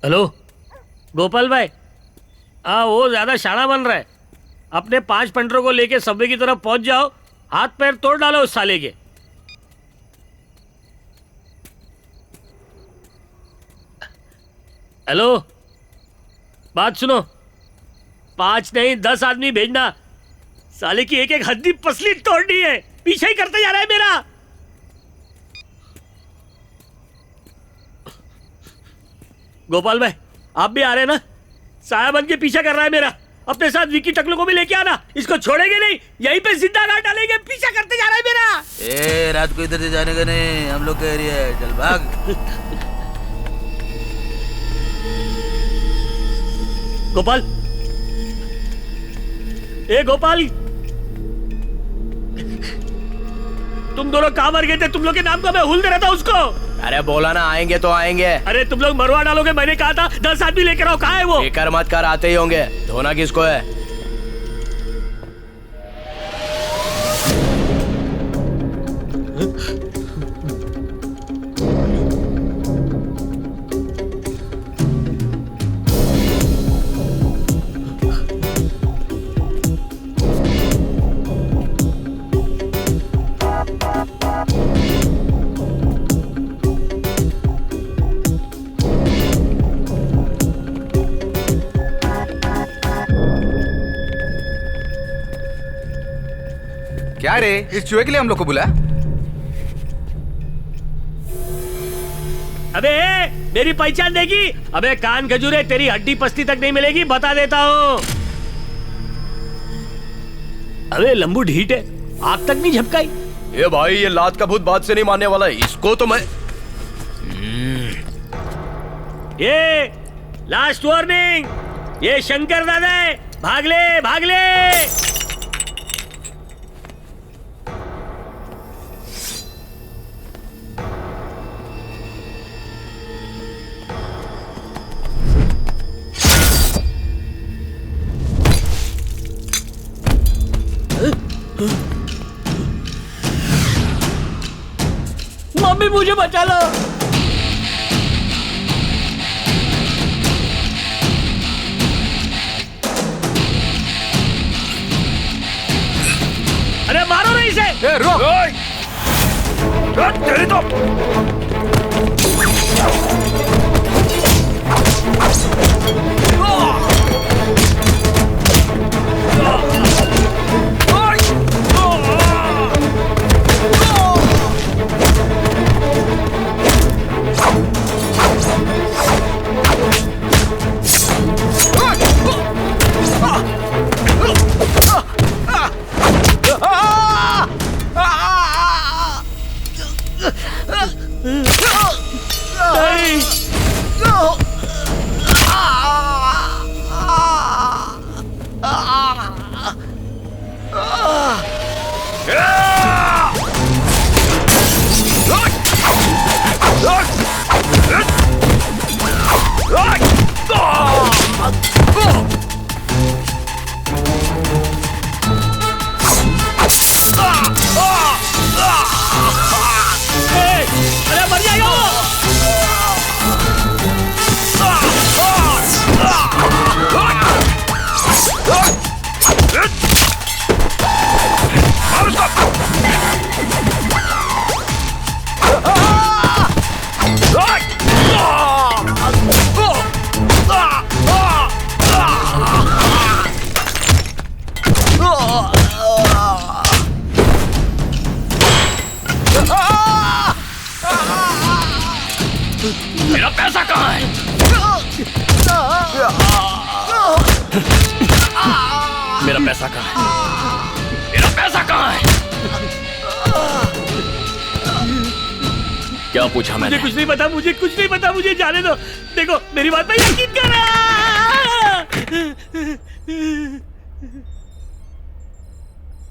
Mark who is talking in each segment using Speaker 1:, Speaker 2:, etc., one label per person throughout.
Speaker 1: Hello Gopal भाई, हाँ वो ज्यादा शाना बन रहा है। अपने 5 पंटरों को लेके सबवे की तरफ पहुंच जाओ, हाथ पैर तोड़ डालो उस साले के। हेलो, बात सुनो, 5 नहीं 10 आदमी भेजना। साले की एक एक हड्डी पसली तोड़नी है, पीछे ही करते जा रहा है मेरा। गोपाल भाई आप भी आ रहे हैं ना? साया बन के पीछा कर रहा है मेरा। अपने साथ विकी टकलो को भी लेके आना, इसको छोड़ेंगे नहीं, यहीं पे जिंदा गाड़ डालेंगे। पीछा करते जा रहा है मेरा।
Speaker 2: ए रात को इधर से जाने का नहीं, हम लोग का एरिया है, चल भाग।
Speaker 1: गोपाल, ए गोपाल, तुम दोनों कहां मर गए थे? तुम लोग के नाम का मैं हुल दे रहा था उसको।
Speaker 2: अरे बोला ना आएंगे तो आएंगे।
Speaker 1: अरे तुम लोग मरवा डालोगे, मैंने कहा था 10 आदमी लेकर आओ। कहाँ है वो?
Speaker 2: बेकार मत कर, आते ही होंगे। धोना किसको है?
Speaker 3: क्या रे, इस चूहे के लिए हम लोग को बुलाया?
Speaker 1: अबे मेरी पहचान देगी? अबे कान खजूरे, तेरी हड्डी पस्ती तक नहीं मिलेगी, बता देता हूँ। अबे लंबू ढीठ है, आग तक नहीं झपकाई।
Speaker 2: ये भाई, ये लात का भूत बात से नहीं मानने वाला है, इसको तो मैं।
Speaker 1: ये लास्ट वार्निंग, ये शंकर दादा है, भाग ले भाग ले। मम्मी मुझे बचा लो। अरे मारो नहीं इसे।
Speaker 3: रुक।
Speaker 1: तेरी तो
Speaker 2: मेरा पैसा कहाँ है? मेरा पैसा कहाँ है? मेरा पैसा कहाँ है? क्या पूछा मैंने?
Speaker 1: मुझे कुछ नहीं पता, मुझे कुछ नहीं पता, मुझे जाने दो। देखो मेरी बात पे यकीन करो।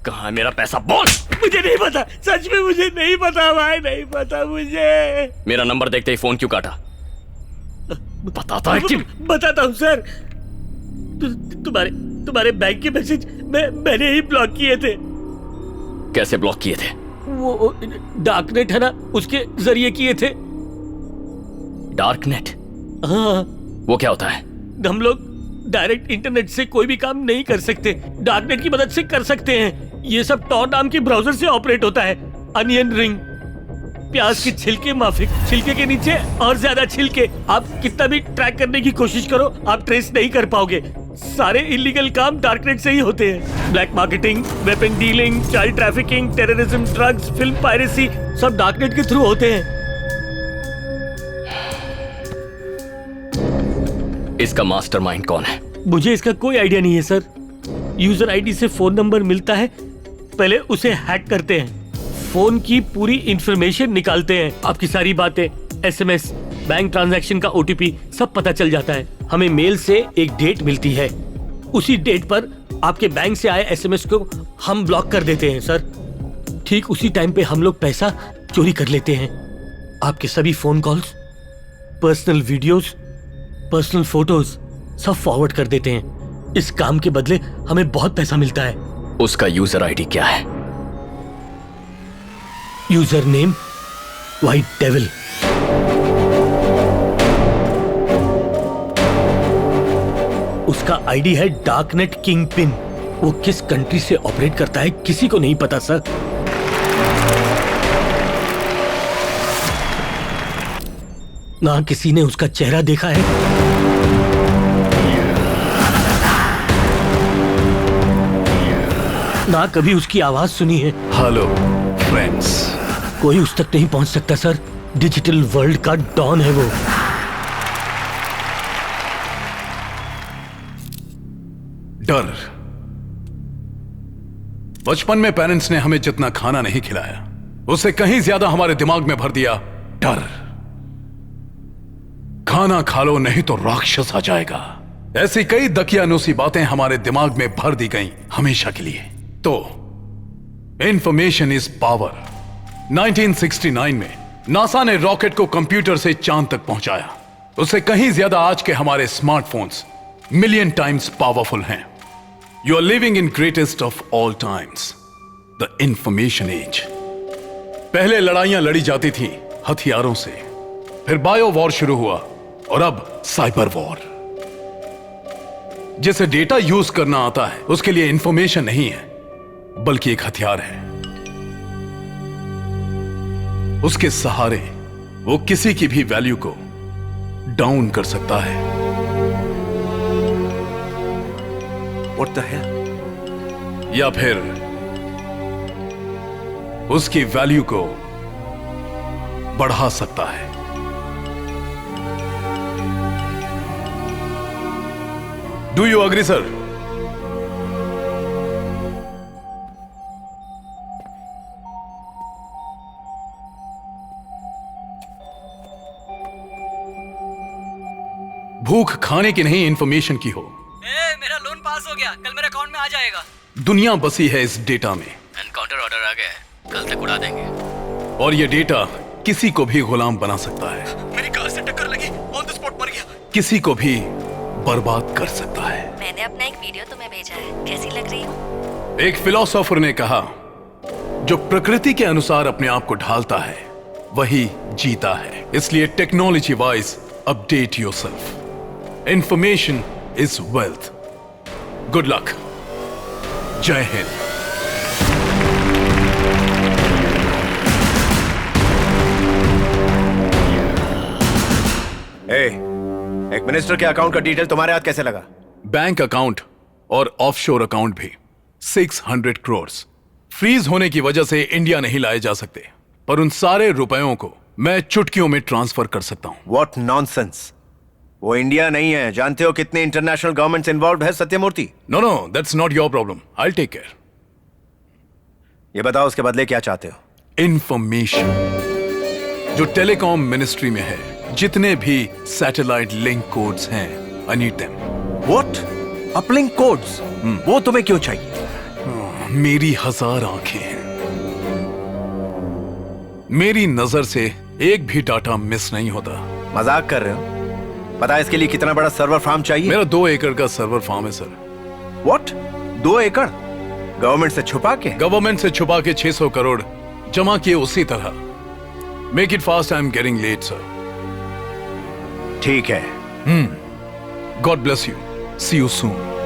Speaker 2: कहाँ है मेरा पैसा? बोल।
Speaker 1: मुझे नहीं पता, सच में मुझे नहीं पता भाई, नहीं पता मुझे।
Speaker 2: मेरा नंबर देखते ही फोन क्यों काटा? बताता है कि
Speaker 1: बताता हूँ सर। तुम्हारे बैंक के मैसेज मैंने ही ब्लॉक किए थे।
Speaker 2: कैसे ब्लॉक किए थे?
Speaker 1: वो डार्कनेट है ना, उसके जरिए किए थे।
Speaker 2: डार्कनेट?
Speaker 1: हाँ,
Speaker 2: वो क्या होता है?
Speaker 1: हम लोग डायरेक्ट इंटरनेट से कोई भी काम नहीं कर सकते, डार्कनेट की मदद से कर सकते हैं। ये सब टॉर नाम के ब्राउजर से ऑपरेट होता है। अनियन रिंग, प्याज के छिलके माफिक, छिलके के नीचे और ज्यादा छिलके। आप कितना भी ट्रैक करने की कोशिश करो, आप ट्रेस नहीं कर पाओगे। सारे इलीगल काम डार्कनेट से ही होते हैं। Black marketing, weapon dealing, child trafficking, terrorism, drugs, film piracy, सब डार्कनेट के थ्रू होते हैं।
Speaker 2: इसका मास्टरमाइंड कौन है?
Speaker 1: मुझे इसका कोई आइडिया नहीं है सर। यूजर आईडी से फोन नंबर मिलता है, पहले उसे हैक करते हैं, फोन की पूरी इंफॉर्मेशन निकालते हैं, आपकी सारी बातें, एसएमएस, बैंक ट्रांजैक्शन का ओटीपी सब पता चल जाता है। हमें मेल से एक डेट मिलती है, उसी डेट पर आपके बैंक से आए एसएमएस को हम ब्लॉक कर देते हैं सर। ठीक उसी टाइम पे हम लोग पैसा चोरी कर लेते हैं। आपके सभी phone calls, personal videos, personal photos सब फॉरवर्ड कर देते हैं। इस काम के बदले हमें बहुत पैसा मिलता है।
Speaker 2: उसका यूजर आईडी क्या है?
Speaker 1: User name white devil. उसका आईडी है डार्कनेट किंगपिन। वो किस कंट्री से ऑपरेट करता है किसी को नहीं पता सर। ना किसी ने उसका चेहरा देखा है, ना कभी उसकी आवाज सुनी है।
Speaker 4: Hello friends.
Speaker 1: कोई उस तक नहीं पहुंच सकता सर। डिजिटल वर्ल्ड का डॉन है वो।
Speaker 4: डर। बचपन में पेरेंट्स ने हमें जितना खाना नहीं खिलाया, उससे कहीं ज्यादा हमारे दिमाग में भर दिया डर। खाना खा लो नहीं तो राक्षस आ जाएगा। ऐसी कई दकियानूसी बातें हमारे दिमाग में भर दी गईं हमेशा के लिए। तो इंफॉर्मेशन इज पावर। 1969 में नासा ने रॉकेट को कंप्यूटर से चांद तक पहुंचाया। उससे कहीं ज्यादा आज के हमारे स्मार्टफोन्स मिलियन टाइम्स पावरफुल हैं। You are living in greatest of all times, the information age. पहले लड़ाइयां लड़ी जाती थी हथियारों से, फिर बायो वॉर शुरू हुआ और अब साइबर वॉर। जिसे डेटा यूज करना आता है उसके लिए इंफॉर्मेशन नहीं है बल्कि एक हथियार है। उसके सहारे वो किसी की भी वैल्यू को डाउन कर सकता है।
Speaker 3: What the hell?
Speaker 4: या फिर उसकी वैल्यू को बढ़ा सकता है। Do you agree sir? भूख खाने की नहीं इंफॉर्मेशन की हो।
Speaker 5: मेरा लोन पास हो गया, कल मेरे अकाउंट में आ जाएगा।
Speaker 4: दुनिया बसी है इस डेटा में,
Speaker 2: एनकाउंटर ऑर्डर आ गया है, कल तक उड़ा देंगे।
Speaker 4: और ये डेटा किसी को भी गुलाम बना सकता है।
Speaker 5: मेरी कार से टक्कर लगी, ऑन द स्पॉट मर गया।
Speaker 4: किसी को भी बर्बाद कर सकता है।
Speaker 6: मैंने अपना एक वीडियो तुम्हें भेजा है, कैसी लग रही हूँ?
Speaker 4: एक फिलोसोफर ने कहा, जो प्रकृति के अनुसार अपने आप को ढालता है वही जीता है। इसलिए technology wise update yourself. Information is wealth. Good luck. जय हिंद।
Speaker 3: एक मिनिस्टर के अकाउंट का डिटेल तुम्हारे हाथ कैसे लगा?
Speaker 4: बैंक अकाउंट और ऑफशोर अकाउंट भी 600 करोड़ फ्रीज होने की वजह से इंडिया नहीं लाए जा सकते, पर उन सारे रुपयों को मैं चुटकियों में ट्रांसफर कर सकता हूं।
Speaker 3: What nonsense! वो इंडिया नहीं है। जानते हो कितने इंटरनेशनल गवर्नमेंट्स इन्वॉल्व है Satyamurthy?
Speaker 4: No no, that's not your problem, I will take care.
Speaker 3: ये बताओ उसके बदले क्या चाहते हो?
Speaker 4: इंफॉर्मेशन जो टेलीकॉम मिनिस्ट्री में है, जितने भी सैटेलाइट लिंक कोड्स हैं, I need them.
Speaker 3: What? Uplink codes? वो तुम्हें क्यों चाहिए?
Speaker 4: मेरी 1000 आंखें हैं। मेरी नजर से एक भी डाटा मिस नहीं होता।
Speaker 3: मजाक कर रहे हो? पता है इसके लिए कितना बड़ा सर्वर फार्म चाहिए?
Speaker 4: मेरा 2 एकड़ का सर्वर फार्म है सर।
Speaker 3: What? 2 एकड़? गवर्नमेंट से छुपा के?
Speaker 4: गवर्नमेंट से छुपा के 600 करोड़ जमा किए उसी तरह। Make it fast, I am getting late sir.
Speaker 3: ठीक है।
Speaker 4: God bless you, see you soon.